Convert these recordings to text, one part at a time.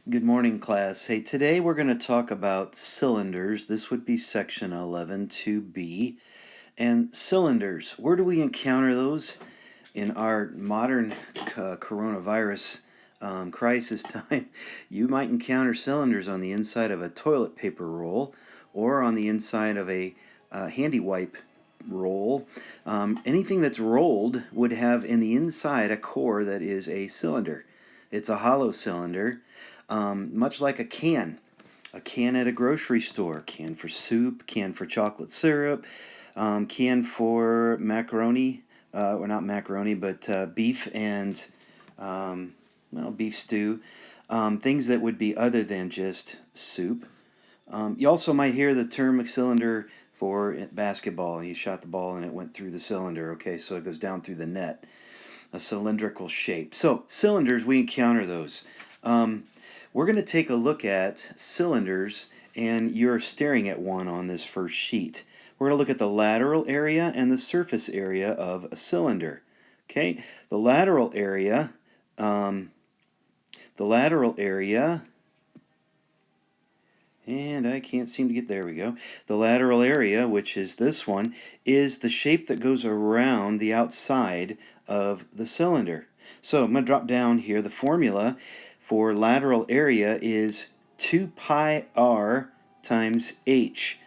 Good morning, class. Hey, today we're going to talk about cylinders. This would be section 11 2B. And cylinders, where do we encounter those in our modern coronavirus crisis time? You might encounter cylinders on the inside of a toilet paper roll or on the inside of a handy wipe roll. Anything that's rolled would have in the inside a core that is a cylinder. It's a hollow cylinder, much like a can at a grocery store, can for soup, can for chocolate syrup, can for macaroni, or not macaroni, but beef and, beef stew, things that would be other than just soup. You also might hear the term cylinder for basketball. You shot the ball and it went through the cylinder, okay, so it goes down through the net, a cylindrical shape. So cylinders, we encounter those. We're going to take a look at cylinders, and you're staring at one on this first sheet. We're going to look at the lateral area and the surface area of a cylinder. Okay, the lateral area, and I can't seem to get, there we go. The lateral area, which is this one, is the shape that goes around the outside of the cylinder. So I'm going to drop down here. The formula for lateral area is 2 pi r times h.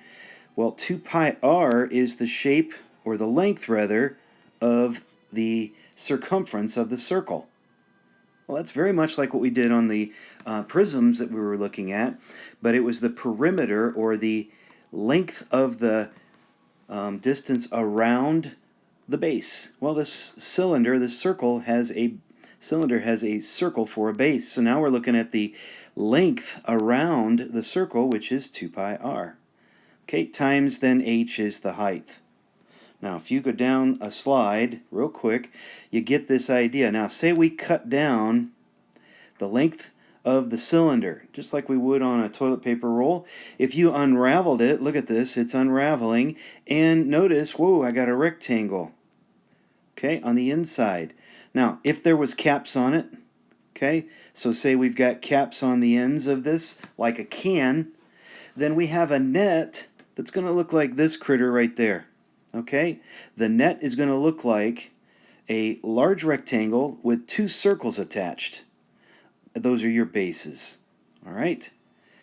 Well, 2 pi r is the shape, or the length rather, of the circumference of the circle. Well, that's very much like what we did on the prisms that we were looking at, but it was the perimeter, or the length of the distance around the base. Well, this cylinder, this circle, has a cylinder has a circle for a base. So now we're looking at the length around the circle, which is 2 pi r. Okay, times then h is the height. Now, if you go down a slide real quick, you get this idea. Now, say we cut down the length of the cylinder, just like we would on a toilet paper roll. If you unraveled it, look at this, it's unraveling, and notice, whoa, I got a rectangle, okay, on the inside. Now, if there was caps on it, okay, so say we've got caps on the ends of this, like a can, then we have a net that's going to look like this critter right there, okay? The net is going to look like a large rectangle with two circles attached. Those are your bases, all right?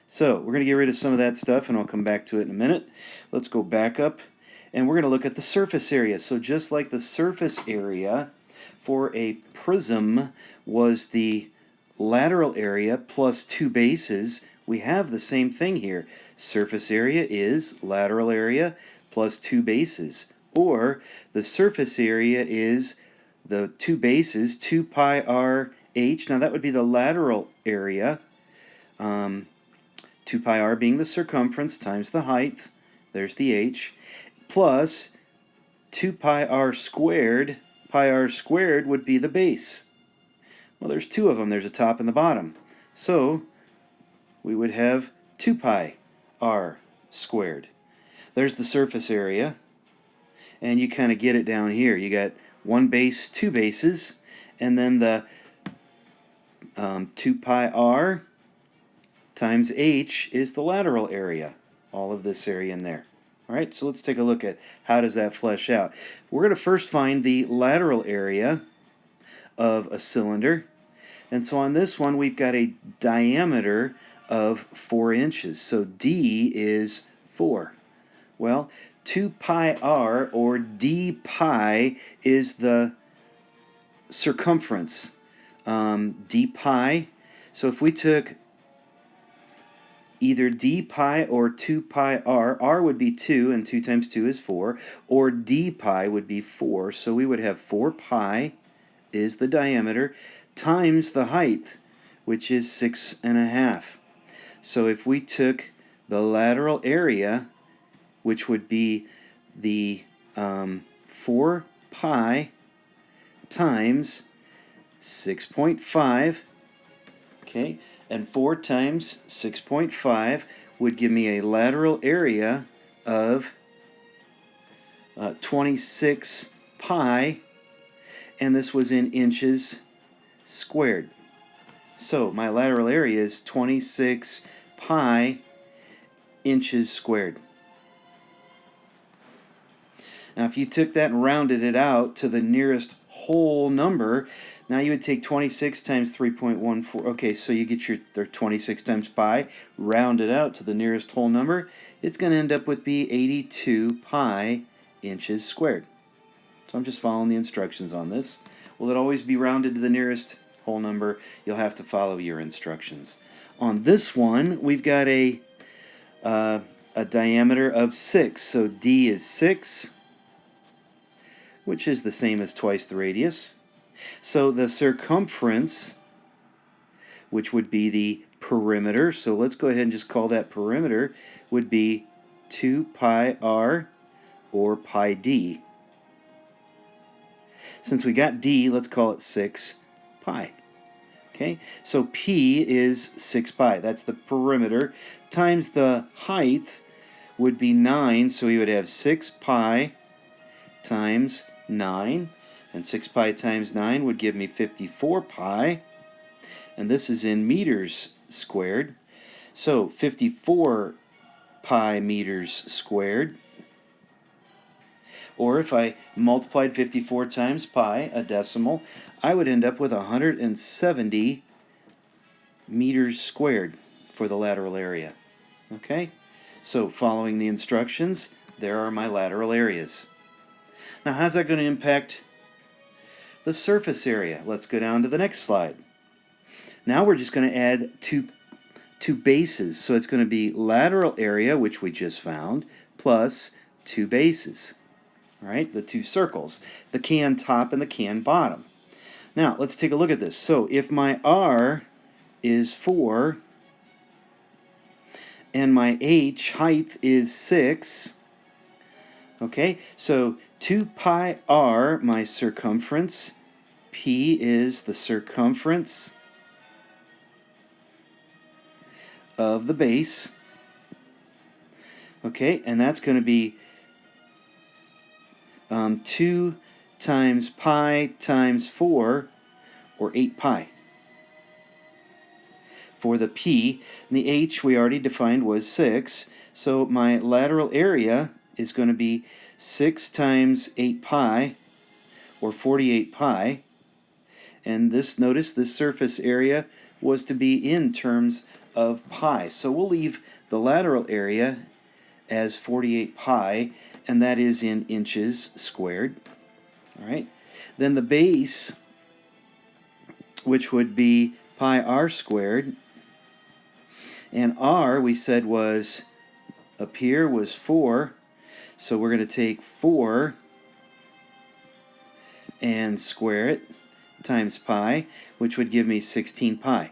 So we're going to get rid of some of that stuff, and I'll come back to it in a minute. Let's go back up, and we're going to look at the surface area. So just like the surface area for a prism was the lateral area plus two bases, we have the same thing here. Surface area is lateral area plus two bases. Or the surface area is the two bases, 2 pi r h. Now that would be the lateral area. 2 pi r being the circumference times the height. There's the h. Plus 2 pi r squared. Pi r squared would be the base. Well, there's two of them. There's a top and the bottom. So we would have 2 pi r squared. There's the surface area. And you kind of get it down here. You got one base, two bases, and then the 2 pi r times h is the lateral area. All of this area in there. All right, so let's take a look at how does that flesh out. We're going to first find the lateral area of a cylinder. And so on this one, we've got a diameter of 4 inches. So d is 4. Well, 2 pi r, or d pi, is the circumference. D pi. So if we took either d pi or 2 pi r would be 2, and 2 times 2 is 4, or d pi would be 4. So we would have 4 pi is the diameter times the height, which is 6.5. So if we took the lateral area, which would be the 4 pi times 6.5, okay, and 4 times 6.5 would give me a lateral area of 26 pi, and this was in inches squared. So my lateral area is 26 pi inches squared. Now if you took that and rounded it out to the nearest whole number, now you would take 26 times 3.14. Okay, so you get your 26 times pi, round it out to the nearest whole number. It's going to end up with be 82 pi inches squared. So I'm just following the instructions on this. Will it always be rounded to the nearest whole number? You'll have to follow your instructions. On this one, we've got a diameter of 6. So D is 6, which is the same as twice the radius. So the circumference, which would be the perimeter, so let's go ahead and just call that perimeter, would be 2 pi r or pi d. Since we got d, let's call it 6 pi. Okay, so p is 6 pi. That's the perimeter times the height would be 9, so we would have 6 pi times 9, and 6 pi times 9 would give me 54 pi, and this is in meters squared. So 54 pi meters squared, or if I multiplied 54 times pi, a decimal, I would end up with 170 meters squared for the lateral area. Okay? So following the instructions, there are my lateral areas. Now how's that going to impact the surface area? Let's go down to the next slide. Now we're just going to add two bases. So it's going to be lateral area, which we just found, plus 2 bases. All right, the 2 circles, the can top and the can bottom. Now let's take a look at this. So if my r is 4 and my h height is 6, okay, so 2 pi r, my circumference, p is the circumference of the base, okay, and that's going to be 2 times pi times 4, or 8 pi. For the p, and the h we already defined was 6, so my lateral area is going to be 6 times 8 pi, or 48 pi, and this, notice this surface area was to be in terms of pi. So we'll leave the lateral area as 48 pi, and that is in inches squared. All right. Then the base, which would be pi r squared, and r we said was, up here was 4, so we're going to take 4 and square it times pi, which would give me 16 pi.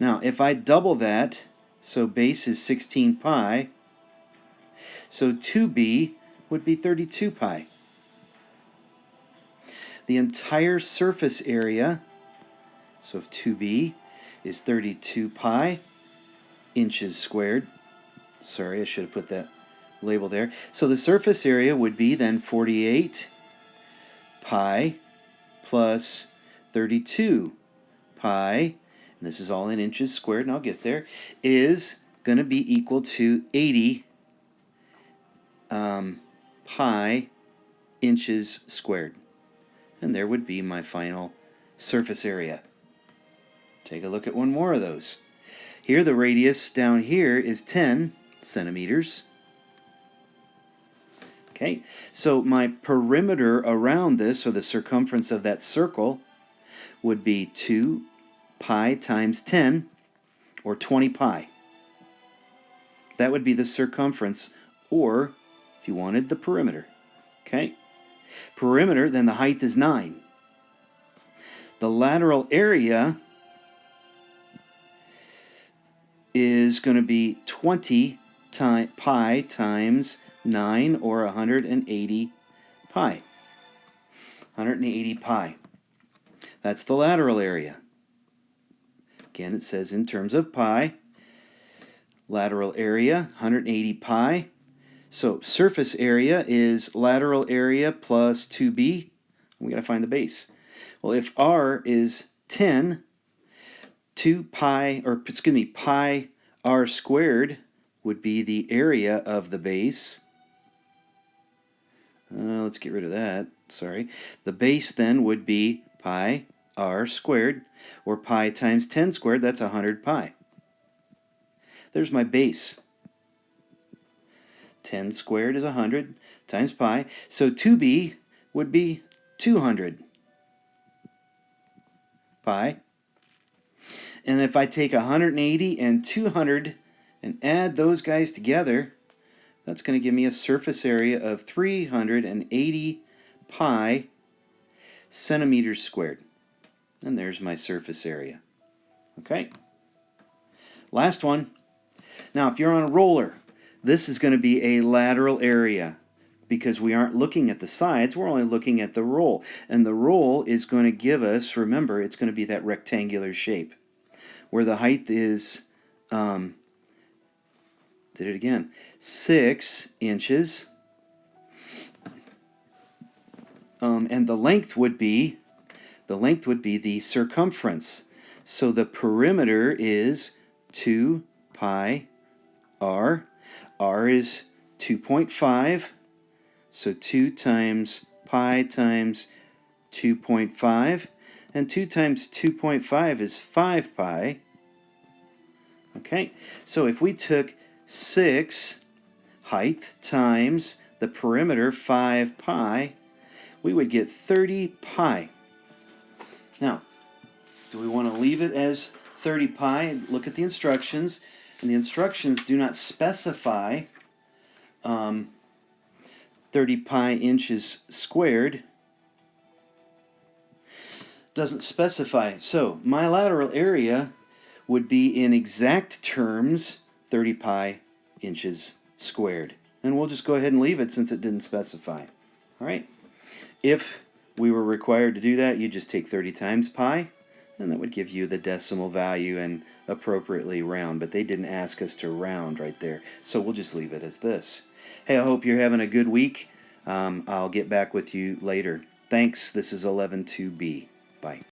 Now if I double that, so base is 16 pi, so 2b would be 32 pi. The entire surface area, so if 2b is 32 pi inches squared, sorry, I should have put that label there. So the surface area would be then 48 pi plus 32 pi, and this is all in inches squared, and I'll get there, is going to be equal to 80 pi inches squared. And there would be my final surface area. Take a look at one more of those. Here the radius down here is 10 centimeters. Okay, so my perimeter around this, or the circumference of that circle, would be 2 pi times 10, or 20 pi. That would be the circumference, or if you wanted, the perimeter. Okay, perimeter, then the height is 9. The lateral area is going to be 20 pi times 9, or 180 pi. 180 pi. That's the lateral area. Again, it says in terms of pi. Lateral area, 180 pi. So surface area is lateral area plus 2b. We got to find the base. Well, if r is 10, pi r squared would be the area of the base. Let's get rid of that. Sorry. The base then would be pi r squared, or pi times 10 squared. That's 100 pi. There's my base. 10 squared is 100 times pi. So 2b would be 200 pi. And if I take 180 and 200 and add those guys together, that's going to give me a surface area of 380 pi centimeters squared. And there's my surface area. Okay. Last one. Now, if you're on a roller, this is going to be a lateral area because we aren't looking at the sides, we're only looking at the roll. And the roll is going to give us, remember, it's going to be that rectangular shape where the height is, 6 inches. And the length would be the circumference. So the perimeter is 2 pi r. R is 2.5. So 2 times pi times 2.5. And 2 times 2.5 is 5 pi. Okay, so if we took 6 height times the perimeter, 5 pi, we would get 30 pi. Now, do we want to leave it as 30 pi? Look at the instructions, and the instructions do not specify 30 pi inches squared. Doesn't specify. So my lateral area would be in exact terms 30 pi inches squared. And we'll just go ahead and leave it since it didn't specify. All right. If we were required to do that, you just take 30 times pi, and that would give you the decimal value and appropriately round. But they didn't ask us to round right there, so we'll just leave it as this. Hey, I hope you're having a good week. I'll get back with you later. Thanks. This is 11-2B. Bye.